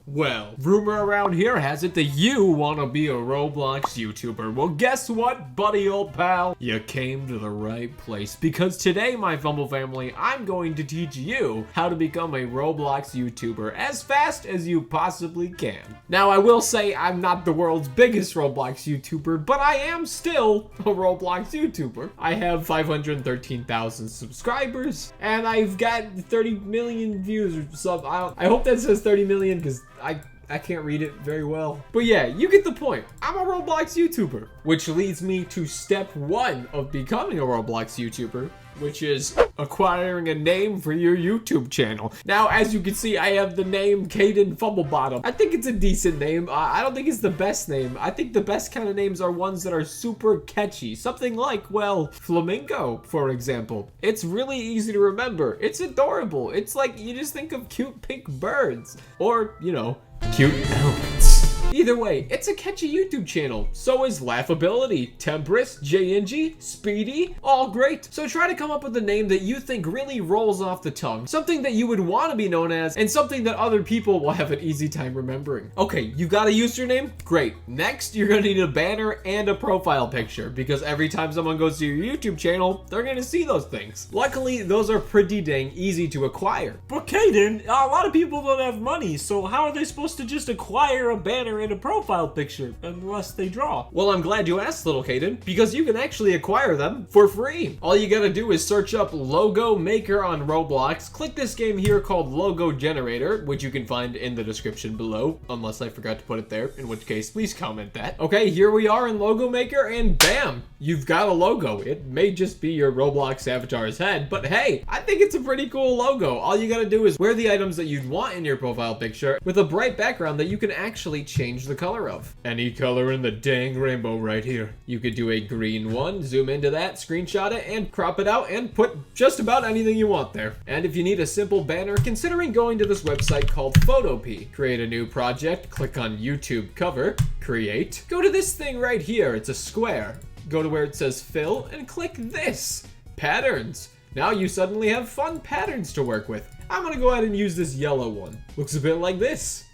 Well, rumor around here has it that you want to be a Roblox YouTuber. Well, guess what, buddy old pal? You came to the right place, because today, my Fumble family, I'm going to teach you how to become a Roblox YouTuber as fast as you possibly can. Now, I will say I'm not the world's biggest Roblox YouTuber, but I am still a Roblox YouTuber. I have 513,000 subscribers, and I've got 30 million views or something. I hope that says 30 million, because I can't read it very well. But yeah, you get the point. I'm a Roblox YouTuber, which leads me to step one of becoming a Roblox YouTuber, which is acquiring a name for your YouTube channel. Now, as you can see, I have the name Kaden Fumblebottom. I think it's a decent name. I don't think it's the best name. I think the best kind of names are ones that are super catchy. Something like, well, Flamingo, for example. It's really easy to remember. It's adorable. It's like you just think of cute pink birds. Or, you know, cute elephants. Either way, it's a catchy YouTube channel. So is Laughability, Temperance, JNG, Speedy, all great. So try to come up with a name that you think really rolls off the tongue, something that you would want to be known as, and something that other people will have an easy time remembering. Okay, you got a username? Great. Next, you're gonna need a banner and a profile picture, because every time someone goes to your YouTube channel, they're gonna see those things. Luckily, those are pretty dang easy to acquire. But Kaden, a lot of people don't have money, so how are they supposed to just acquire a banner and a profile picture unless they draw? Well, I'm glad you asked, little Kaden, because you can actually acquire them for free. All you gotta do is search up Logo Maker on Roblox, click this game here called Logo Generator, which you can find in the description below, unless I forgot to put it there, in which case, please comment that. Okay, here we are in Logo Maker, and bam, you've got a logo. It may just be your Roblox avatar's head, but hey, I think it's a pretty cool logo. All you gotta do is wear the items that you'd want in your profile picture with a bright background that you can actually change the color of. Any color in the dang rainbow right here. You could do a green one, zoom into that, screenshot it, and crop it out, and put just about anything you want there. And if you need a simple banner, considering going to this website called Photopea. Create a new project, click on YouTube cover, create, go to this thing right here, it's a square. Go to where it says fill, and click this, patterns. Now you suddenly have fun patterns to work with. I'm gonna go ahead and use this yellow one. Looks a bit like this.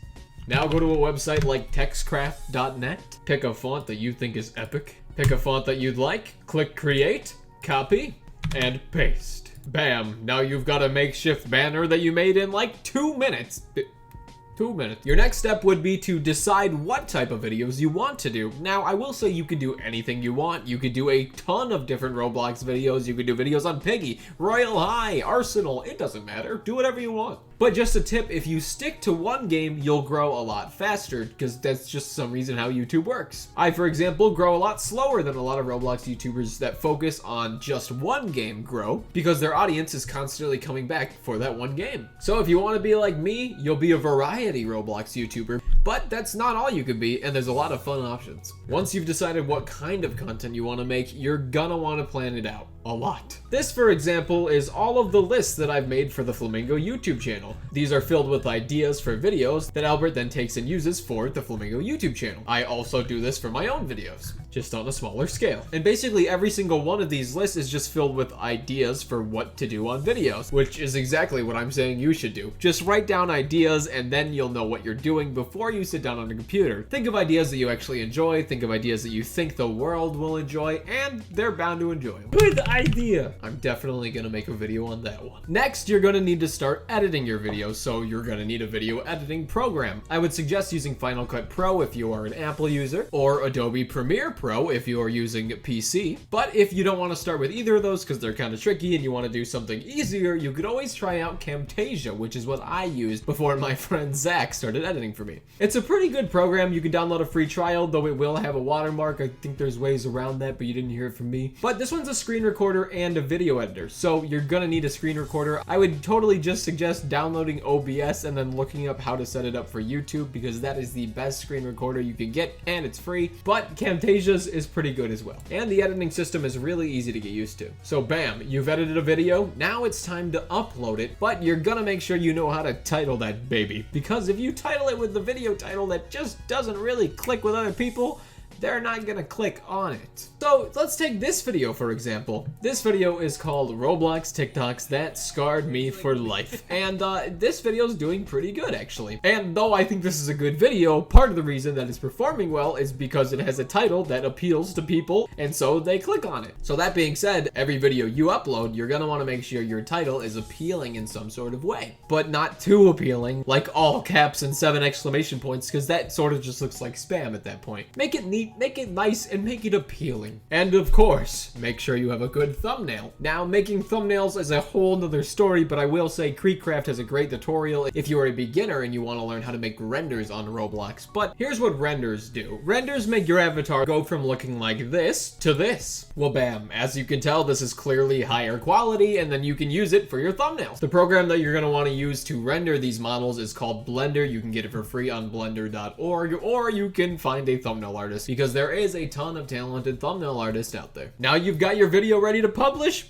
Now go to a website like textcraft.net, pick a font that you think is epic, pick a font that you'd like, click create, copy, and paste. Bam, now you've got a makeshift banner that you made in like 2 minutes. 2 minutes. Your next step would be to decide what type of videos you want to do. Now, I will say you could do anything you want. You could do a ton of different Roblox videos. You could do videos on Piggy, Royal High, Arsenal. It doesn't matter. Do whatever you want. But just a tip, if you stick to one game, you'll grow a lot faster, because that's just some reason how YouTube works. I, for example, grow a lot slower than a lot of Roblox YouTubers that focus on just one game grow, because their audience is constantly coming back for that one game. So if you want to be like me, you'll be a variety Roblox YouTuber, but that's not all you can be, and there's a lot of fun options. Once you've decided what kind of content you want to make, you're gonna want to plan it out a lot. This, for example, is all of the lists that I've made for the Flamingo YouTube channel. These are filled with ideas for videos that Albert then takes and uses for the Flamingo YouTube channel. I also do this for my own videos, just on a smaller scale. And basically every single one of these lists is just filled with ideas for what to do on videos, which is exactly what I'm saying you should do. Just write down ideas, and then you'll know what you're doing before you sit down on a computer. Think of ideas that you actually enjoy, think of ideas that you think the world will enjoy, and they're bound to enjoy them. Good idea. I'm definitely gonna make a video on that one. Next, you're gonna need to start editing your videos, so you're gonna need a video editing program. I would suggest using Final Cut Pro if you are an Apple user, or Adobe Premiere Pro if you are using PC. But if you don't want to start with either of those because they're kind of tricky and you want to do something easier, you could always try out Camtasia, which is what I used before my friend Zach started editing for me. It's a pretty good program. You can download a free trial, though it will have a watermark. I think there's ways around that, but you didn't hear it from me. But this one's a screen recorder and a video editor, so you're gonna need a screen recorder. I would totally just suggest downloading OBS and then looking up how to set it up for YouTube, because that is the best screen recorder you can get and it's free. But Camtasia's is pretty good as well, and the editing system is really easy to get used to. So bam, you've edited a video. Now it's time to upload it, but you're gonna make sure you know how to title that baby, because if you title it with the video title that just doesn't really click with other people, they're not gonna click on it. So let's take this video for example. This video is called Roblox TikToks That Scarred Me for Life. And this video is doing pretty good actually. And though I think this is a good video, part of the reason that it's performing well is because it has a title that appeals to people, and so they click on it. So that being said, every video you upload, you're gonna want to make sure your title is appealing in some sort of way, but not too appealing, like all caps and 7 exclamation points, because that sort of just looks like spam at that point. Make it neat, make it nice, and make it appealing. And of course, make sure you have a good thumbnail. Now, making thumbnails is a whole nother story, but I will say KreekCraft has a great tutorial if you are a beginner and you want to learn how to make renders on Roblox. But here's what renders do. Renders make your avatar go from looking like this to this. Well, bam. As you can tell, this is clearly higher quality, and then you can use it for your thumbnails. The program that you're going to want to use to render these models is called Blender. You can get it for free on blender.org, or you can find a thumbnail artist, because there is a ton of talented thumbnail artists out there. Now you've got your video ready to publish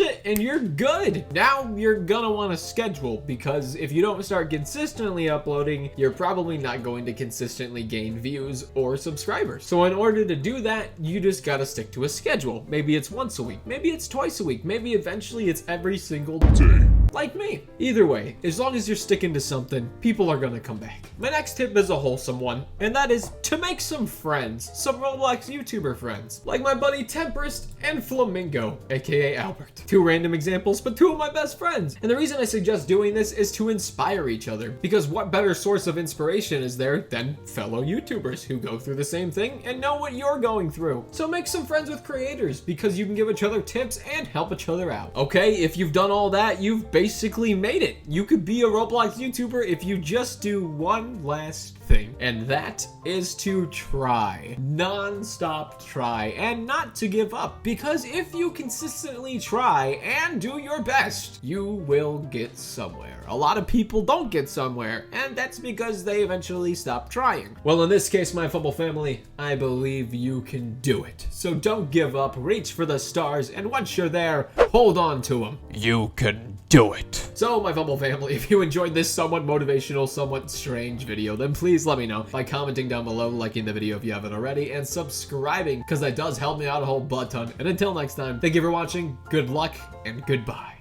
it, and you're good. Now you're gonna want to schedule, because if you don't start consistently uploading, you're probably not going to consistently gain views or subscribers. So in order to do that, you just gotta stick to a schedule. Maybe it's once a week, maybe it's twice a week, maybe eventually it's every single day. Like me. Either way, as long as you're sticking to something, people are gonna come back. My next tip is a wholesome one, and that is to make some friends, some Roblox YouTuber friends, like my buddy Tempest and Flamingo, aka Albert. 2 random examples, but 2 of my best friends. And the reason I suggest doing this is to inspire each other, because what better source of inspiration is there than fellow YouTubers who go through the same thing and know what you're going through? So make some friends with creators, because you can give each other tips and help each other out. Okay, if you've done all that, you've basically made it. You could be a Roblox YouTuber if you just do one last thing, and that is to try. Non-stop try, and not to give up, because if you consistently try and do your best, you will get somewhere. A lot of people don't get somewhere, and that's because they eventually stop trying. Well, in this case, my Fumble family, I believe you can do it. So don't give up, reach for the stars, and once you're there, hold on to them. You can do it. So, my Fumble family, if you enjoyed this somewhat motivational, somewhat strange video, then please let me know by commenting down below, liking the video if you haven't already, and subscribing, because that does help me out a whole butt ton. And until next time, thank you for watching, good luck, and goodbye.